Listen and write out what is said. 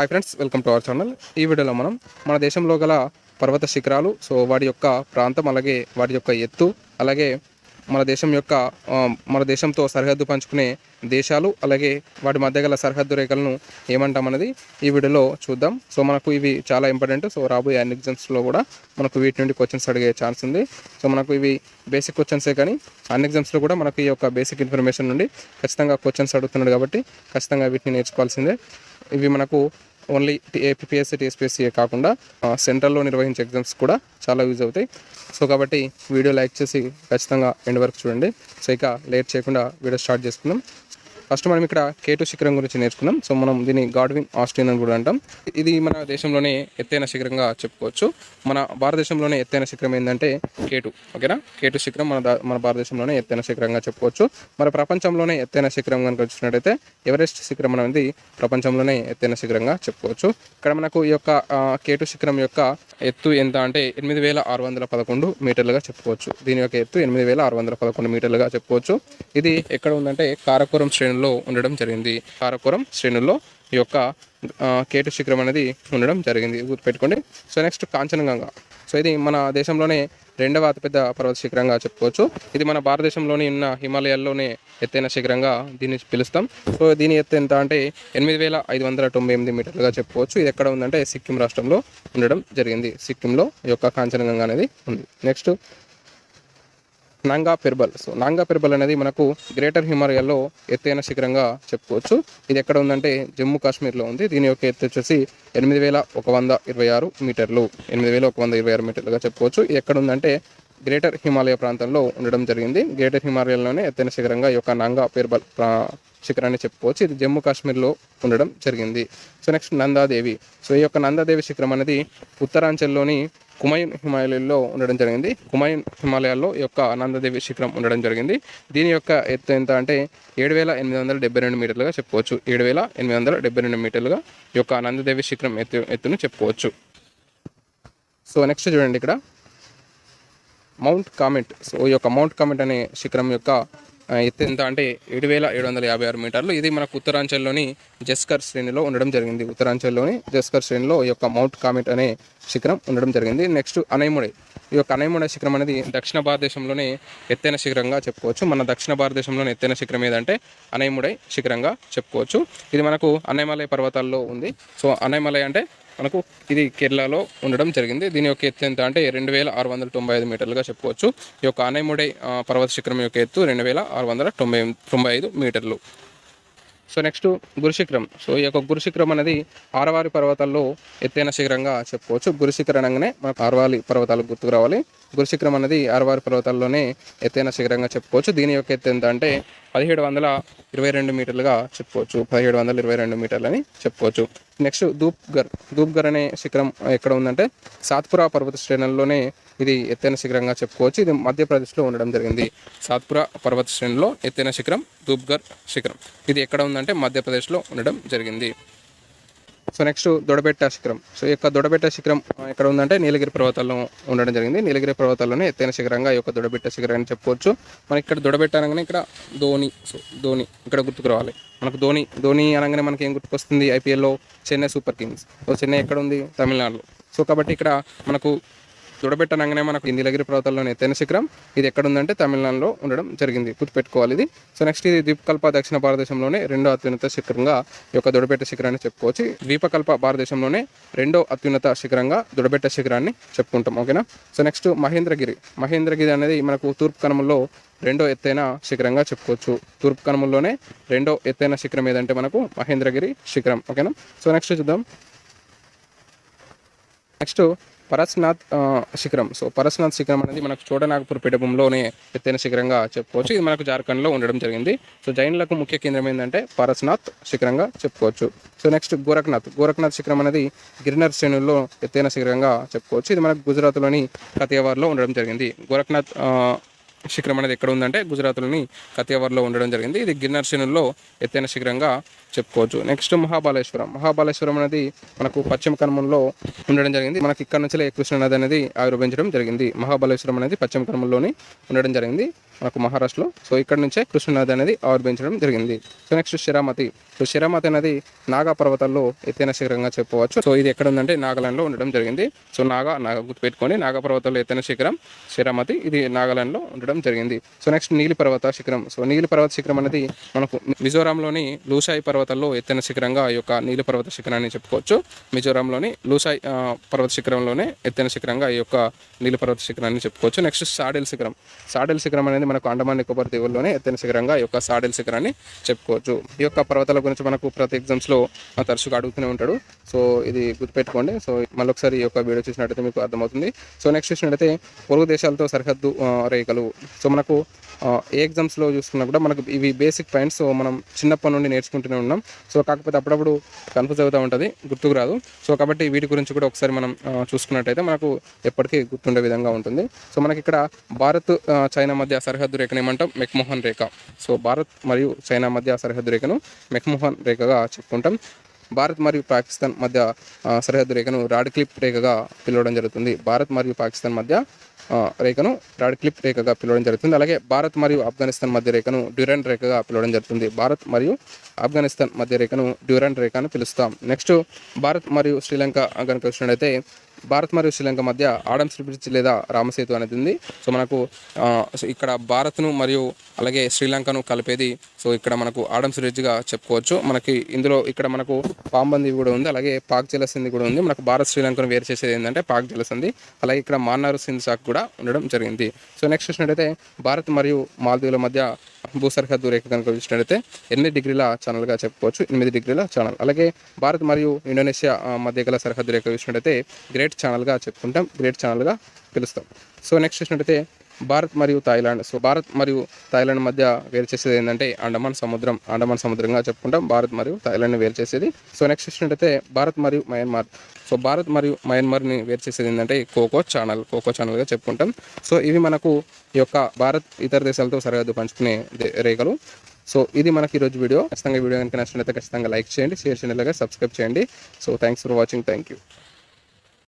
Hi friends, welcome to our channel. ఈ వీడియోలో మనం మన దేశంలో గల పర్వత శిఖరాలు, వాటి యొక్క ప్రాంతం, అలాగే వాటి యొక్క ఎత్తు, అలాగే మన దేశం యొక్క మన దేశంతో సరిహద్దు పంచుకునే దేశాలు, అలాగే వాటి మధ్య గల సరిహద్దు రేఖలను ఏమంటామన్నది ఈ వీడియోలో చూద్దాం. మనకు ఇవి చాలా ఇంపార్టెంట్. రాబోయే అన్ని ఎగ్జామ్స్లో కూడా మనకు వీటి నుండి క్వశ్చన్స్ అడిగే ఛాన్స్ ఉంది. మనకు ఇవి బేసిక్ క్వశ్చన్సే, కానీ అన్ని ఎగ్జామ్స్లో కూడా మనకు ఈ యొక్క బేసిక్ ఇన్ఫర్మేషన్ నుండి ఖచ్చితంగా క్వశ్చన్స్ అడుగుతున్నాడు కాబట్టి ఖచ్చితంగా వీటిని నేర్చుకోవాల్సిందే. ఇవి మనకు ఓన్లీ ఏపీఎస్సీ టీఎస్పీఎస్సీ కాకుండా సెంట్రల్లో నిర్వహించే ఎగ్జామ్స్ కూడా చాలా యూజ్ అవుతాయి. కాబట్టి వీడియో లైక్ చేసి ఖచ్చితంగా ఎండ్ వరకు చూడండి. ఇక లేట్ చేయకుండా వీడియో స్టార్ట్ చేసుకుందాం. ఫస్ట్ మనం ఇక్కడ K2 శిఖరం గురించి నేర్చుకున్నాం. మనం దీన్ని గాడ్విన్ ఆస్టిన్ అని కూడా అంటాం. ఇది మన దేశంలోనే ఎత్తైన శిఖరంగా చెప్పుకోవచ్చు. మన భారతదేశంలోనే ఎత్తైన శిఖరం ఏంటంటే K2. ఓకేనా, K2 శిఖరం మన భారతదేశంలోనే ఎత్తైన శిఖరంగా చెప్పుకోవచ్చు. మరి ప్రపంచంలోనే ఎత్తైన శిఖరం కనుక చూసినట్టయితే ఎవరెస్ట్ శిఖరం అనేది ప్రపంచంలోనే ఎత్తైన శిఖరంగా చెప్పుకోవచ్చు. ఇక్కడ మనకు ఈ యొక్క K2 శిఖరం యొక్క ఎత్తు ఎంత అంటే 8611 మీటర్లుగా చెప్పుకోవచ్చు. దీని యొక్క ఎత్తు 8611 మీటర్లుగా చెప్పుకోవచ్చు. ఇది ఎక్కడ ఉందంటే కారకోరం శ్రేణుల్లో ఉండడం జరిగింది. కారకోరం శ్రేణుల్లో ఈ యొక్క K2 శిఖరం అనేది ఉండడం జరిగింది, గుర్తుపెట్టుకోండి. నెక్స్ట్ కాంచనగంగా. ఇది మన దేశంలోనే రెండవ అతిపెద్ద పర్వత శిఖరంగా చెప్పుకోవచ్చు. ఇది మన భారతదేశంలోని ఉన్న హిమాలయాల్లోనే ఎత్తైన శిఖరంగా దీన్ని పిలుస్తాం. దీని ఎత్తు ఎంత అంటే 8598 మీటర్లుగా చెప్పుకోవచ్చు. ఇది ఎక్కడ ఉందంటే సిక్కిం రాష్ట్రంలో ఉండడం జరిగింది. సిక్కింలో ఈ యొక్క కాంచనగంగా అనేది ఉంది. నెక్స్ట్ నాంగా పెర్బల్. నాంగా పెర్బల్ అనేది మనకు గ్రేటర్ హిమాలయాల్లో ఎత్తైన శిఖరంగా చెప్పుకోవచ్చు. ఇది ఎక్కడ ఉందంటే జమ్మూ కాశ్మీర్లో ఉంది. దీని యొక్క ఎత్తు వచ్చేసి 8126 మీటర్లు, 8126 మీటర్లుగా చెప్పుకోవచ్చు. ఇది ఎక్కడ ఉందంటే గ్రేటర్ హిమాలయ ప్రాంతంలో ఉండడం జరిగింది. గ్రేటర్ హిమాలయాల్లోనే ఎత్తైన శిఖరంగా ఈ యొక్క నాంగా పెర్బల్ శిఖరాన్ని చెప్పుకోవచ్చు. ఇది జమ్మూ కాశ్మీర్లో ఉండడం జరిగింది. నెక్స్ట్ నందాదేవి. ఈ యొక్క నందాదేవి శిఖరం అనేది ఉత్తరాంచల్లోని కుమాయున్ హిమాలయాల్లో ఉండడం జరిగింది. కుమాయున్ హిమాలయాల్లో ఈ యొక్క నందాదేవి శిఖరం ఉండడం జరిగింది. దీని యొక్క ఎత్తు ఎంత అంటే 7872 మీటర్లుగా చెప్పుకోవచ్చు. 7872 మీటర్లుగా ఈ యొక్క నందాదేవి శిఖరం ఎత్తును చెప్పుకోవచ్చు. నెక్స్ట్ చూడండి, ఇక్కడ మౌంట్ కామెంట్. ఈ యొక్క మౌంట్ కామెంట్ అనే శిఖరం యొక్క ఎత్తు ఎంత అంటే 7756 మీటర్లు. ఇది మనకు ఉత్తరాంచల్లోని జస్కర్ శ్రేణిలో ఉండడం జరిగింది. ఉత్తరాంచల్లోని జస్కర్ శ్రేణిలో ఈ యొక్క మౌంట్ కామెంట్ అనే శిఖరం ఉండడం జరిగింది. నెక్స్ట్ అనైముడై. ఈ యొక్క అనైముడై శిఖరం అనేది దక్షిణ భారతదేశంలోనే ఎత్తైన శిఖరంగా చెప్పుకోవచ్చు. మన దక్షిణ భారతదేశంలోనే ఎత్తైన శిఖరం ఏదంటే అనైముడై శిఖరంగా చెప్పుకోవచ్చు. ఇది మనకు అనైమలై పర్వతాల్లో ఉంది. అనైమలై అంటే మనకు ఇది కేరళలో ఉండడం జరిగింది. దీని యొక్క ఎత్తు ఎంత అంటే 2695 మీటర్లుగా చెప్పుకోవచ్చు. ఈ యొక్క అనైముడై పర్వత శిఖరం యొక్క ఎత్తు 2695 మీటర్లు. నెక్స్ట్ గురుశిఖరం. ఈ యొక్క గురుశిఖరం అనేది ఆరవాలి పర్వతాల్లో ఎత్తైన శిఖరంగా చెప్పుకోవచ్చు. గురుశిఖరం అనగానే మనకు ఆరవాలి పర్వతాలు గుర్తుకు రావాలి. గురుశిఖరం అనేది ఆరవాలి పర్వతాల్లోనే ఎత్తైన శిఖరంగా చెప్పుకోవచ్చు. దీని యొక్క ఎత్తు ఎంత అంటే 1722 మీటర్లుగా చెప్పుకోవచ్చు. 1722 మీటర్లని చెప్పుకోవచ్చు. నెక్స్ట్ ధూప్ఘర్ అనే శిఖరం ఎక్కడ ఉందంటే సాత్పురా పర్వత శ్రేణుల్లోనే ఇది ఎత్తైన శిఖరంగా చెప్పుకోవచ్చు. ఇది మధ్యప్రదేశ్లో ఉండడం జరిగింది. సాత్పురా పర్వత శ్రేణిలో ఎత్తైన శిఖరం ధూప్ఘర్ శిఖరం. ఇది ఎక్కడ ఉందంటే మధ్యప్రదేశ్లో ఉండడం జరిగింది. నెక్స్ట్ దొడబెట్ట శిఖరం. ఈ యొక్క దొడబెట్ట శిఖరం ఎక్కడ ఉందంటే నీలగిరి పర్వతాల్లో ఉండడం జరిగింది. నీలగిరి పర్వతాల్లోనే ఎత్తైన శిఖరంగా ఈ యొక్క దొడబెట్ట శిఖరాన్ని చెప్పుకోవచ్చు. మనకి ఇక్కడ దొడబెట్ట అనగానే ఇక్కడ ధోని ఇక్కడ గుర్తుకు రావాలి. మనకు ధోని అనగానే మనకి ఏం గుర్తుకొస్తుంది? ఐపీఎల్లో చెన్నై సూపర్ కింగ్స్. చెన్నై ఎక్కడ ఉంది? తమిళనాడులో. కాబట్టి ఇక్కడ మనకు దొడబెట్ట అనగానే మనకు నీలగిరి పర్వతాల్లోనే ఎత్తైన శిఖరం. ఇది ఎక్కడ ఉందంటే తమిళనాడులో ఉండడం జరిగింది, గుర్తుపెట్టుకోవాలి ఇది. నెక్స్ట్ ఇది ద్వీపకల్ప దక్షిణ భారతదేశంలోనే రెండో అత్యున్నత శిఖరంగా ఈ యొక్క దొడబెట్ట శిఖరాన్ని చెప్పుకోవచ్చు. ద్వీపకల్ప భారతదేశంలోనే రెండో అత్యున్నత శిఖరంగా దొడబెట్ట శిఖరాన్ని చెప్పుకుంటాం. ఓకేనా. నెక్స్ట్ మహేంద్రగిరి అనేది మనకు తూర్పు కనుమల్లో రెండో ఎత్తైన శిఖరంగా చెప్పుకోవచ్చు. తూర్పు కనుమల్లోనే రెండో ఎత్తైన శిఖరం ఏదంటే మనకు మహేంద్రగిరి శిఖరం. ఓకేనా. నెక్స్ట్ చూద్దాం. నెక్స్ట్ పరస్నాథ్ శిఖరం. పరస్నాథ్ శిఖరం అనేది మనకు చోటనాగపూర్ పీఠభూమిలోనే ఎత్తైన శిఖరంగా చెప్పుకోవచ్చు. ఇది మనకు జార్ఖండ్లో ఉండడం జరిగింది. జైనులకు ముఖ్య కేంద్రం ఏంటంటే పరస్నాథ్ శిఖరంగా చెప్పుకోవచ్చు. నెక్స్ట్ గోరఖ్నాథ్ శిఖరం అనేది గిరినర్ శ్రేణుల్లో ఎత్తైన శిఖరంగా చెప్పుకోవచ్చు. ఇది మనకు గుజరాత్లోని కతియావార్లో ఉండడం జరిగింది. గోరఖ్నాథ్ శిఖరం అనేది ఎక్కడ ఉందంటే గుజరాత్లోని కతియావార్లో ఉండడం జరిగింది. ఇది గిరినర్ శ్రేణుల్లో ఎత్తైన శిఖరంగా చెప్పుకోవచ్చు. నెక్స్ట్ మహాబలేశ్వరం అనేది మనకు పశ్చిమ కనుమల్లో ఉండడం జరిగింది. మనకి ఇక్కడ నుంచి కృష్ణా నది అనేది ఆవిర్భవించడం జరిగింది. మహాబలేశ్వరం అనేది పశ్చిమ కనుమల్లోని ఉండడం జరిగింది. మనకు మహారాష్ట్రలో. సో ఇక్కడ నుంచే కృష్ణానది అనేది ఆవిర్భవించడం జరిగింది. So next Shiramati. So Shiramati అనేది నాగా పర్వతాల్లో ఎత్తైన శిఖరంగా చెప్పవచ్చు. సో ఇది ఎక్కడ ఉందంటే నాగాలాండ్లో ఉండడం జరిగింది. సో నాగా గుర్తుపెట్టుకోండి, నాగా పర్వతాల్లో ఎత్తైన శిఖరం శిరామతి, ఇది నాగాలాండ్లో ఉండడం జరిగింది. సో నెక్స్ట్ నీలి పర్వత శిఖరం. సో నీలి పర్వత శిఖరం అనేది మనకు మిజోరాంలోని లూసాయి పర్వతాల్లో ఎత్తైన శిఖరంగా ఈ యొక్క నీలి పర్వత శిఖరాన్ని చెప్పుకోవచ్చు. మిజోరాంలోని లూసాయి పర్వత శిఖరంలోనే ఎత్తైన శిఖరంగా ఈ యొక్క నీలి పర్వత శిఖరాన్ని చెప్పుకోవచ్చు. నెక్స్ట్ సాడెల్ శిఖరం. సాడెల్ శిఖరం అనేది మనకు అండమాన్ నికోబార్ దీవుల్లోనే ఎత్తైన శిఖరంగా ఈ యొక్క సాడెల్ శిఖరాన్ని చెప్పుకోవచ్చు. ఈ యొక్క పర్వతాల గురించి మనకు ప్రతి ఎగ్జామ్స్లో తరచుగా అడుగుతూనే ఉంటాడు. సో ఇది గుర్తుపెట్టుకోండి. సో మళ్ళీ ఒకసారి ఈ యొక్క వీడియో చూసినట్టయితే మీకు అర్థమవుతుంది. సో నెక్స్ట్ చూసినట్టయితే పొరుగు దేశాలతో సరిహద్దు రేఖలు. సో మనకు ఏ ఎగ్జామ్స్లో చూసుకున్నా కూడా మనకు ఇవి బేసిక్ పాయింట్స్. సో మనం చిన్నప్పటి నుండి నేర్చుకుంటూనే ఉన్నాం. సో కాకపోతే అప్పుడప్పుడు కన్ఫ్యూజ్ అవుతూ ఉంటుంది, గుర్తుకు రాదు. సో కాబట్టి వీటి గురించి కూడా ఒకసారి మనం చూసుకున్నట్టయితే మనకు ఎప్పటికీ గుర్తుండే విధంగా ఉంటుంది. సో మనకి ఇక్కడ భారత్ చైనా మధ్య సరిహద్దు రేఖను ఏమంటాం? మెక్మోహన్ రేఖ. సో భారత్ మరియు చైనా మధ్య సరిహద్దు రేఖను మెక్మోహన్ రేఖగా చెప్పుకుంటాం. భారత్ మరియు పాకిస్తాన్ మధ్య సరిహద్దు రేఖను రాడ్క్లిఫ్ రేఖగా పిలవడం జరుగుతుంది. భారత్ మరియు పాకిస్తాన్ మధ్య రేఖను రాడ్క్లిఫ్ రేఖగా పిలవడం జరుగుతుంది. అలాగే భారత్ మరియు ఆఫ్ఘనిస్తాన్ మధ్య రేఖను డ్యూరెంట్ రేఖగా పిలవడం జరుగుతుంది. భారత్ మరియు ఆఫ్ఘనిస్తాన్ మధ్య రేఖను డ్యూరెంట్ రేఖ అని పిలుస్తాం. నెక్స్ట్ భారత్ మరియు శ్రీలంక కనుక చూసినట్టయితే భారత్ మరియు శ్రీలంక మధ్య ఆడమ్స్ బ్రిడ్జ్ లేదా రామసేతు అనేది ఉంది. సో మనకు ఇక్కడ భారత్ను మరియు అలాగే శ్రీలంకను కలిపేది సో ఇక్కడ మనకు ఆడమ్స్ బ్రిడ్జ్గా చెప్పుకోవచ్చు. మనకి ఇందులో ఇక్కడ మనకు పాంబంది కూడా ఉంది, అలాగే పాక్ జలసంధి కూడా ఉంది. మనకు భారత్ శ్రీలంకను వేరు చేసేది ఏంటంటే పాక్ జలసంధి, అలాగే ఇక్కడ మాన్నార్ సింధ్ సాక్ కూడా ఉండడం జరిగింది. సో నెక్స్ట్ చూసినట్టయితే భారత్ మరియు మాల్దీవుల మధ్య భూ సరిహద్దు రేఖ కనుక చూసినట్టయితే 8 డిగ్రీల ఛానల్గా చెప్పుకోవచ్చు, 8 డిగ్రీల ఛానల్. అలాగే భారత్ మరియు ఇండోనేషియా మధ్య గల సరిహద్దు రేఖ చూసినట్టయితే గ్రేట్ ఛానల్గా చెప్పుకుంటాం, గ్రేట్ ఛానల్గా పిలుస్తాం. సో నెక్స్ట్ చూసినట్టయితే భారత్ మరియు థాయిలాండ్. సో భారత్ మరియు థాయిలాండ్ మధ్య వేరు చేసేది ఏంటంటే అండమాన్ సముద్రంగా చెప్పుకుంటాం. భారత్ మరియు థాయిలాండ్ని వేరు చేసేది. సో నెక్స్ట్ చూసినట్టయితే భారత్ మరియు మయన్మార్. సో భారత్ మరియు మయన్మార్ని వేరు చేసేది ఏంటంటే కోకో ఛానల్గా చెప్పుకుంటాం. సో ఇవి మనకు ఈ యొక్క భారత్ ఇతర దేశాలతో సరిహద్దు పంచుకునే రేఖలు. సో ఇది మనకి ఈరోజు వీడియో. ఖచ్చితంగా వీడియో కనుక నచ్చినట్లయితే ఖచ్చితంగా లైక్ చేయండి, షేర్ చేయండి, అలాగే సబ్స్క్రైబ్ చేయండి. So thanks for watching. Thank you.